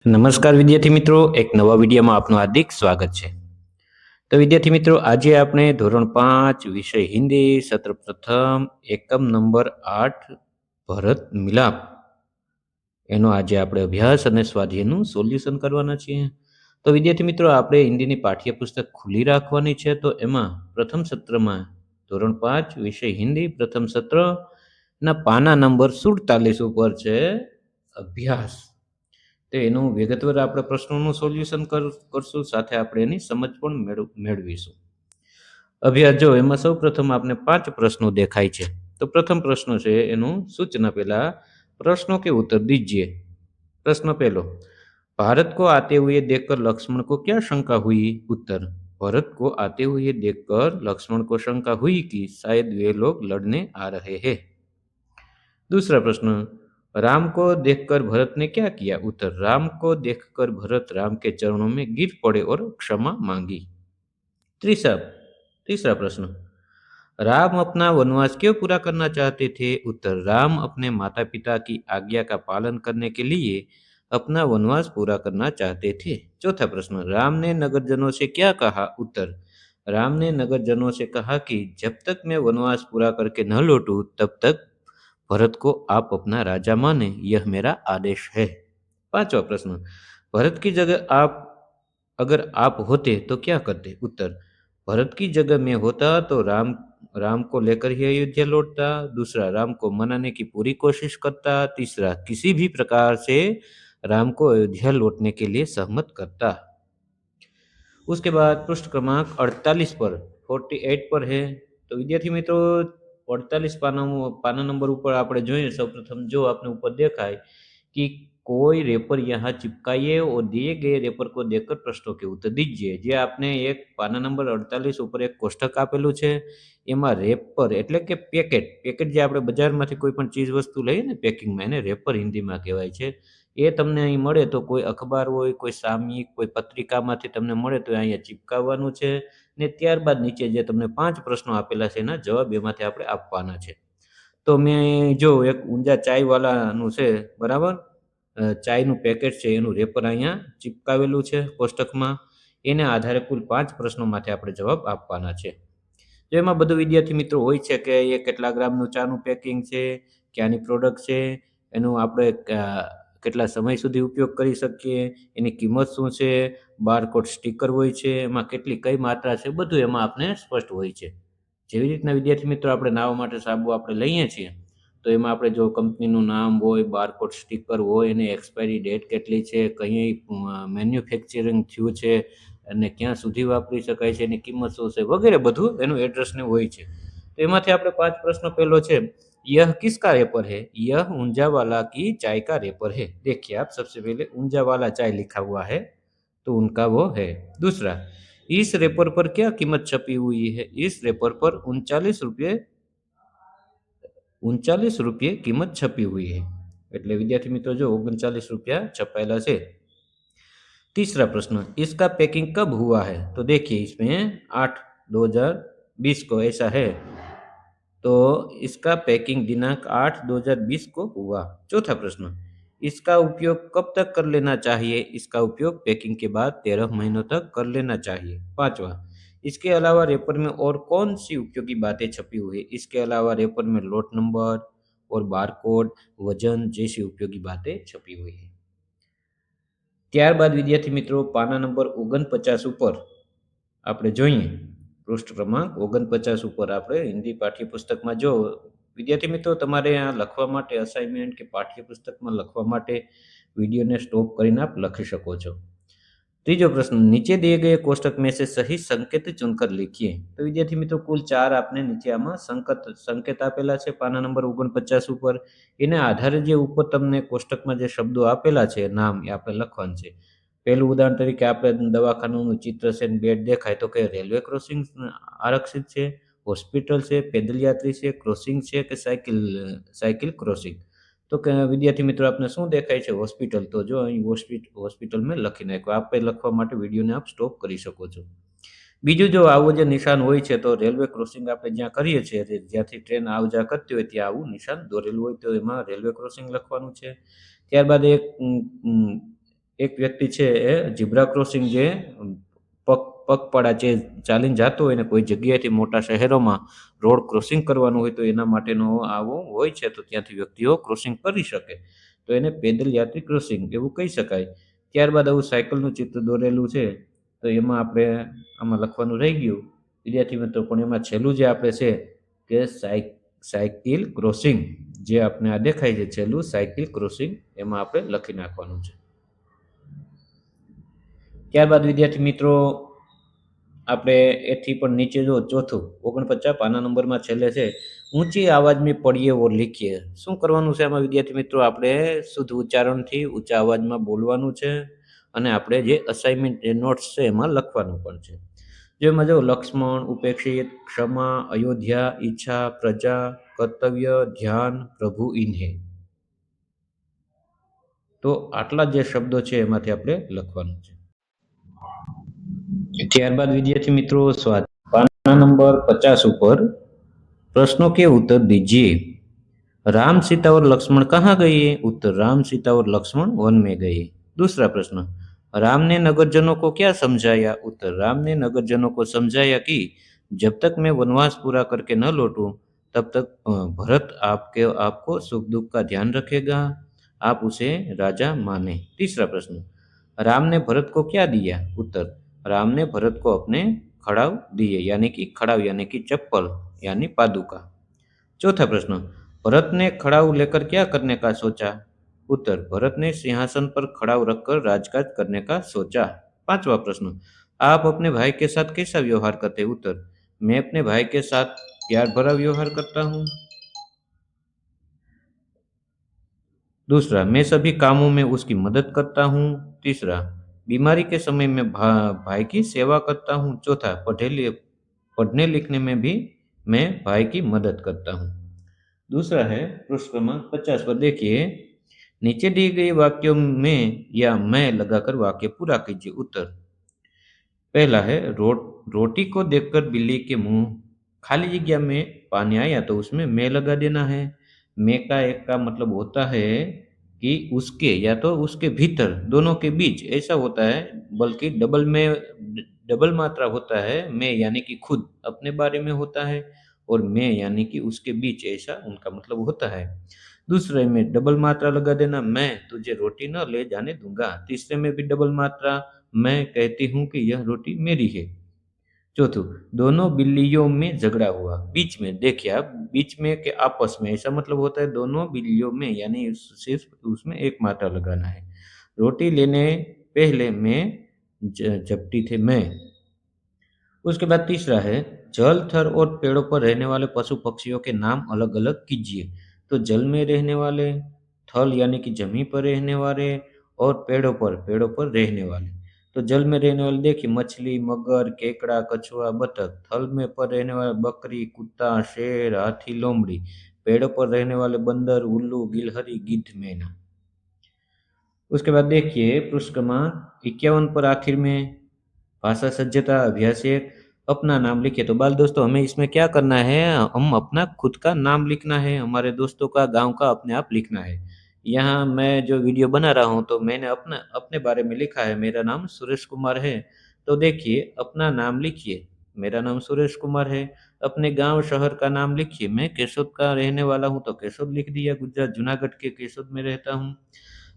નમસ્કાર વિદ્યાર્થી મિત્રો, એક નવા વિડીયોમાં આપનું હાર્દિક સ્વાગત છે. તો વિદ્યાર્થી મિત્રો, આજે આપણે ધોરણ 5 વિષય હિન્દી સત્ર પ્રથમ એકમ નંબર 8 ભરત મિલાપ એનો આજે આપણે અભ્યાસ અને સ્વાધ્યાયનું સોલ્યુશન કરવાના છીએ. તો વિદ્યાર્થી મિત્રો, આપણે હિન્દીની પાઠ્યપુસ્તક ખુલ્લી રાખવાની છે. તો એમાં પ્રથમ સત્રમાં ધોરણ 5 વિષય હિન્દી પ્રથમ સત્રના પાના નંબર 47 ઉપર છે અભ્યાસ. તો એનું વિગતવાર આપણે પ્રશ્નોનું સોલ્યુશન કરશું, સાથે આપણે એની સમજ પણ મેળવીશું. અભ્યાસ જો એમાં સૌ પ્રથમ આપણે 5 પ્રશ્નો દેખાય છે. તો પ્રથમ પ્રશ્ન છે એનું સૂચના પહેલા प्रश्नों के उत्तर दीजिए. प्रश्न पहलो, भारत को आते हुए देखकर लक्ष्मण को क्या शंका हुई? उत्तर, भरत को आते हुए देखकर लक्ष्मण को शंका हुई कि शायद वे लोग लड़ने आ रहे हैं. दूसरा प्रश्न, राम को देखकर भरत ने क्या किया? उत्तर, राम को देखकर भरत राम के चरणों में गिर पड़े और क्षमा मांगी. तीसरा प्रश्न, राम अपना वनवास क्यों पूरा करना चाहते थे? उत्तर, राम अपने माता पिता की आज्ञा का पालन करने के लिए अपना वनवास पूरा करना चाहते थे. चौथा प्रश्न, राम ने नगरजनों से क्या कहा? उत्तर, राम ने नगरजनों से कहा कि जब तक मैं वनवास पूरा करके न लौटूं तब तक भरत को आप अपना राजा माने, यह मेरा आदेश है. पांचवा प्रश्न, भरत की जगह अगर आप होते तो क्या करते? उत्तर, भरत की जगह में होता तो राम को लेकर ही अयोध्या लौटता. दूसरा, राम को मनाने की पूरी कोशिश करता. तीसरा, किसी भी प्रकार से राम को अयोध्या लौटने के लिए सहमत करता. उसके बाद पृष्ठ क्रमांक 48 पर 48 पर है. तो विद्यार्थी मित्रों, 48 पाना नंबर ऊपर આપણે જોઈએ. સૌપ્રથમ જો આપણે ઉપર દેખાય कि कोई रेपर यहाँ चिपकाइए और दिए गए रेपर को देखकर प्रश्नों के उत्तर दीजिए. જે આપણે એક પાના નંબર 48 ઉપર એક કોષ્ટક આપેલું છે, એમાં રેપર એટલે કે પેકેટ જે આપણે બજારમાંથી કોઈ પણ ચીજ વસ્તુ લઈએ ને પેકિંગમાં, એને રેપર હિન્દીમાં કહેવાય છે. એ તમને અહીં મળે તો કોઈ અખબાર હોય, કોઈ સામયિક, કોઈ પત્રિકામાંથી તમને મળે તો અહીંયા ચિપકાવવાનું છે ને ત્યારબાદ નીચે જે તમને 5 પ્રશ્નો આપેલા છે એના જવાબ એમાંથી આપણે આપવાના છે. તો મેં જો એક ઊંઝા ચાયવાલાનું છે, બરાબર, ચાયનું પેકેટ છે એનું રેપર અહીંયા ચિપકાવેલું છે કોષ્ટકમાં. એના આધારે કુલ 5 પ્રશ્નો માટે આપણે જવાબ આપવાના છે. તો એમાં બધું વિદ્યાર્થી મિત્રો હોય છે કે એ કેટલા ગ્રામનું ચાનું પેકિંગ છે, ક્યાંની પ્રોડક્ટ છે, એનું આપણે કેટલા સમય સુધી ઉપયોગ કરી શકીએ, એની કિંમત શું છે, બારકોડ સ્ટીકર હોય છે, એમાં કઈ માત્રા છે, બધું એમાં આપણે સ્પષ્ટ હોય છે. જેવી રીતના વિદ્યાર્થી મિત્રો આપણે નાવા માટે સાબુ આપણે લઈએ છીએ તો એમાં આપણે જો કંપનીનું નામ હોય, બારકોડ સ્ટીકર હોય, એની એક્સપાયરી ડેટ કેટલી છે, કઈ મેન્યુફેક્ચરિંગ થયું છે અને ક્યાં સુધી વાપરી શકાય છે, એની કિંમત શું છે, વગેરે બધું એનું એડ્રેસ ને હોય છે. તો એમાંથી આપણે 5 પ્રશ્નો પહેલો છે, यह किसका रेपर है? यह ऊंझावाला की चाय का रेपर है. देखिए आप, सबसे पहले ऊंझावाला चाय लिखा हुआ है तो उनका वो है. दूसरा, इस रेपर पर क्या कीमत छपी हुई है? इस रेपर पर 39 रुपये कीमत छपी हुई है. એટલે વિદ્યાર્થી મિત્રો જો 39 રૂપિયા છપાયેલા છે. तीसरा प्रश्न, इसका पैकिंग कब हुआ है? तो देखिए इसमें 8/2020 को ऐसा है, तो इसका पैकिंग दिनांक 8/2020 को हुआ. चौथा प्रश्न, इसका उपयोग कब तक कर लेना चाहिए? इसका उपयोग पैकिंग के बाद 13 महीनों तक कर लेना चाहिए. पांचवा, इसके अलावा रेपर में और कौन सी उपयोगी बातें छपी हुई है? इसके अलावा रेपर में लोट नंबर और बारकोड, वजन जैसी उपयोगी बातें छपी हुई है. ત્યારબાદ વિદ્યાર્થી મિત્રો પાના નંબર 49 ઉપર આપણે જોઈએ, પૃષ્ઠ ક્રમાંક 49 ઉપર આપણે હિન્દી પાઠ્યપુસ્તકમાં જો વિદ્યાર્થી મિત્રો તમારે આ લખવા માટે અસાઇનમેન્ટ કે પાઠ્યપુસ્તકમાં લખવા માટે વિડીયોને સ્ટોપ કરીને આપ લખી શકો છો. ત્રીજો પ્રશ્ન, नीचे दिए गए कोष्टक में से सही संकेत चुनकर लिखिए. तो विद्यार्थी मित्रों कुल 4 आपने नीचे આમાં સંકેત આપેલા છે પાના નંબર 49 ઉપર. એના આધારે જે ઉપર તમને કોષ્ટકમાં જે શબ્દો આપેલા છે નામ એ આપણે લખવાનું છે. પહેલું ઉદાહરણ તરીકે આપણે દવાખાનાનું ચિત્ર છે, બેડ દેખાય તો કે રેલવે ક્રોસિંગ આરક્ષિત છે, હોસ્પિટલ છે, પેદલ યાત્રી છે, ક્રોસિંગ છે કે સાયકલ ક્રોસિંગ. તો કે વિદ્યાર્થી મિત્રો આપને શું દેખાય છે? હોસ્પિટલ. તો જો અહીં હોસ્પિટલ મેં લખી નાખ્યું. આપણે લખવા માટે વિડીયોને આપ સ્ટોપ કરી શકો છો. બીજું જો આવું જે નિશાન હોય છે તો રેલવે ક્રોસિંગ આપણે જ્યાં કરીએ છીએ, જ્યાંથી ટ્રેન આવ જા કરતી હોય ત્યાં આવું નિશાન દોરેલું હોય તો એમાં રેલવે ક્રોસિંગ લખવાનું છે. ત્યારબાદ એક વ્યક્તિ છે એ ઝીબ્રા ક્રોસિંગ જે પગપાળા જે ચાલીને જતો હોય ને કોઈ જગ્યાએથી મોટા શહેરોમાં રોડ ક્રોસિંગ કરવાનું હોય તો એના માટેનો આવો હોય છે, તો ત્યાંથી વ્યક્તિઓ ક્રોસિંગ કરી શકે, તો એને પેદલ યાત્રી ક્રોસિંગ એવું કહી શકાય. ત્યારબાદ આવું સાયકલનું ચિત્ર દોરેલું છે, તો એમાં આપણે આમાં લખવાનું રહી ગયું વિદ્યાર્થી મિત્રો, પણ એમાં છેલ્લું જે આપણે છે કે સાયકલ ક્રોસિંગ, જે આપણે આ દેખાય છે છેલ્લું સાયકલ ક્રોસિંગ, એમાં આપણે લખી નાખવાનું છે. ત્યારબાદ વિદ્યાર્થી મિત્રો આપણે એથી પણ નીચે જો ચોથું 49 પાના નંબરમાં છેલ્લે છે, ઊંચી આવાજ મેં પढ़िए और लिखिए. શું કરવાનું છે આમાં વિદ્યાર્થી મિત્રો? આપણે શુદ્ધ ઉચ્ચારણથી ઊંચા અવાજમાં બોલવાનું છે અને આપણે જે અસાઇનમેન્ટ જે નોટ્સ છે એમાં લખવાનું પણ છે. જેમાં જો લક્ષ્મણ, ઉપેક્ષિત, ક્ષમા, અયોધ્યા, ઈચ્છા, પ્રજા, કર્તવ્ય, ધ્યાન, પ્રભુ, ઇન્હે. તો આટલા જે શબ્દો છે એમાંથી આપણે લખવાનું છે. ત્યારબાદ વિદ્યાર્થી મિત્રો પાના नंबर 50 ઉપર प्रश्नों के उत्तर दीजिए. राम, सीता और लक्ष्मण कहाँ गए? उत्तर राम, सीता और लक्ष्मण वन में गए. दूसरा प्रश्न, राम ने नगरजनों को क्या समझाया? उत्तर राम ने नगरजनों को समझाया कि जब तक मैं वनवास पूरा करके न लौटूं तब तक भरत आपको सुख दुख का ध्यान रखेगा, आप उसे राजा माने. तीसरा प्रश्न, राम ने भरत को क्या दिया? उत्तर राम ने भरत को अपने खड़ाव दिए, यानी कि चप्पल यानी पादुका. चौथा प्रश्न, भरत ने खड़ाऊ लेकर क्या करने का सोचा? उत्तर भरत ने सिंहासन पर खड़ाऊ रखकर राजकाज करने का सोचा. पांचवा प्रश्न, आप अपने भाई के साथ कैसा व्यवहार करते? उत्तर मैं अपने भाई के साथ प्यार भरा व्यवहार करता हूँ. दूसरा, मैं सभी कामों में उसकी मदद करता हूँ. तीसरा, बीमारी के समय में भाई की सेवा करता हूँ. चौथा, पढ़ने लिखने में भी मैं भाई की मदद करता हूँ. दूसरा है पृष्ठ क्रमांक 50 पर देखिए, नीचे दिए गए वाक्यों में या मैं लगाकर वाक्य पूरा कीजिए. उत्तर पहला है रोटी को देखकर बिल्ली के मुंह खाली जगह में पानी आया तो उसमें मैं लगा देना है. मैं का एक का मतलब होता है कि उसके या तो उसके भीतर, दोनों के बीच ऐसा होता है, बल्कि डबल मात्रा होता है. मैं यानी कि खुद अपने बारे में होता है और मैं यानी कि उसके बीच, ऐसा उनका मतलब होता है. दूसरे में डबल मात्रा लगा देना, मैं तुझे रोटी न ले जाने दूंगा. तीसरे में भी डबल मात्रा, मैं कहती हूँ कि यह रोटी मेरी है. चौथो, दोनों बिल्लियों में झगड़ा हुआ. बीच में देखिए आप, बीच में के आपस में, ऐसा मतलब होता है दोनों बिल्लियों में, यानी सिर्फ उसमें एक मात्रा लगाना है. रोटी लेने पहले मैं झपटी थे मैं. उसके बाद तीसरा है, जल, थर और पेड़ों पर रहने वाले पशु पक्षियों के नाम अलग अलग कीजिए. तो जल में रहने वाले, थल यानी कि जमीन पर रहने वाले, और पेड़ों पर रहने वाले. तो जल में रहने वाले देखिए मछली, मगर, केकड़ा, कछुआ, बतख. थल में पर रहने वाले बकरी, कुत्ता, शेर, हाथी, लोमड़ी. पेड़ों पर रहने वाले बंदर, उल्लू, गिलहरी, गिद्ध, मैना. उसके बाद देखिए पृष्ठ क्रमांक 51 पर आखिर में भाषा सज्जता अभ्यास 1, अपना नाम लिखिए. तो बाल दोस्तों, हमें इसमें क्या करना है? हम अपना खुद का नाम लिखना है, हमारे दोस्तों का, गांव का अपने आप लिखना है. यहाँ मैं जो वीडियो बना रहा हूँ तो मैंने अपने बारे में लिखा है, मेरा नाम सुरेश कुमार है. तो देखिए अपना नाम लिखिए, मेरा नाम सुरेश कुमार है. अपने गांव शहर का नाम लिखिए, मैं केशोद का रहने वाला हूँ तो केशोद लिख दिया, गुजरात जूनागढ़ के केशोद में रहता हूँ.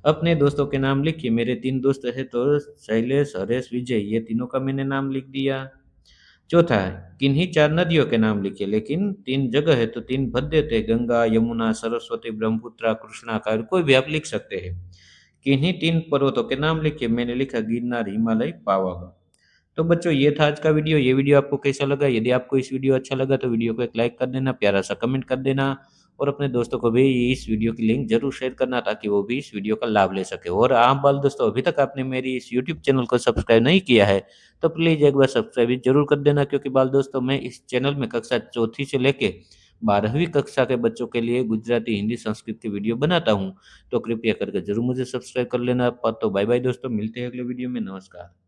अपने दोस्तों के नाम लिखिए, मेरे 3 दोस्त हैं तो शैलेश, हरेश, विजय, ये तीनों का मैंने नाम लिख दिया. चौथा है, किन्हीं 4 नदियों के नाम लिखिए, लेकिन 3 जगह है तो 3 भर देते हैं, गंगा, यमुना, सरस्वती, ब्रह्मपुत्रा, कृष्णा, कावेरी, कोई भी आप लिख सकते हैं. किन्हीं 3 पर्वतों के नाम लिखिए, मैंने लिखा गिरनार, हिमालय, पावागढ़. तो बच्चों ये था आज का वीडियो. ये वीडियो आपको कैसा लगा? यदि आपको इस वीडियो अच्छा लगा तो वीडियो को एक लाइक कर देना, प्यारा सा कमेंट कर देना, और अपने दोस्तों को भी इस वीडियो की लिंक जरूर शेयर करना ताकि वो भी इस वीडियो का लाभ ले सके. और आप बाल दोस्तों अभी तक आपने मेरी इस यूट्यूब चैनल को सब्सक्राइब नहीं किया है तो प्लीज़ एक बार सब्सक्राइब जरूर कर देना, क्योंकि बाल दोस्तों मैं इस चैनल में कक्षा 4 से लेके 12वीं कक्षा के बच्चों के लिए गुजराती, हिंदी, संस्कृत की वीडियो बनाता हूँ. तो कृपया करके जरूर मुझे सब्सक्राइब कर लेना. तो बाय बाय दोस्तों, मिलते हैं अगले वीडियो में. नमस्कार.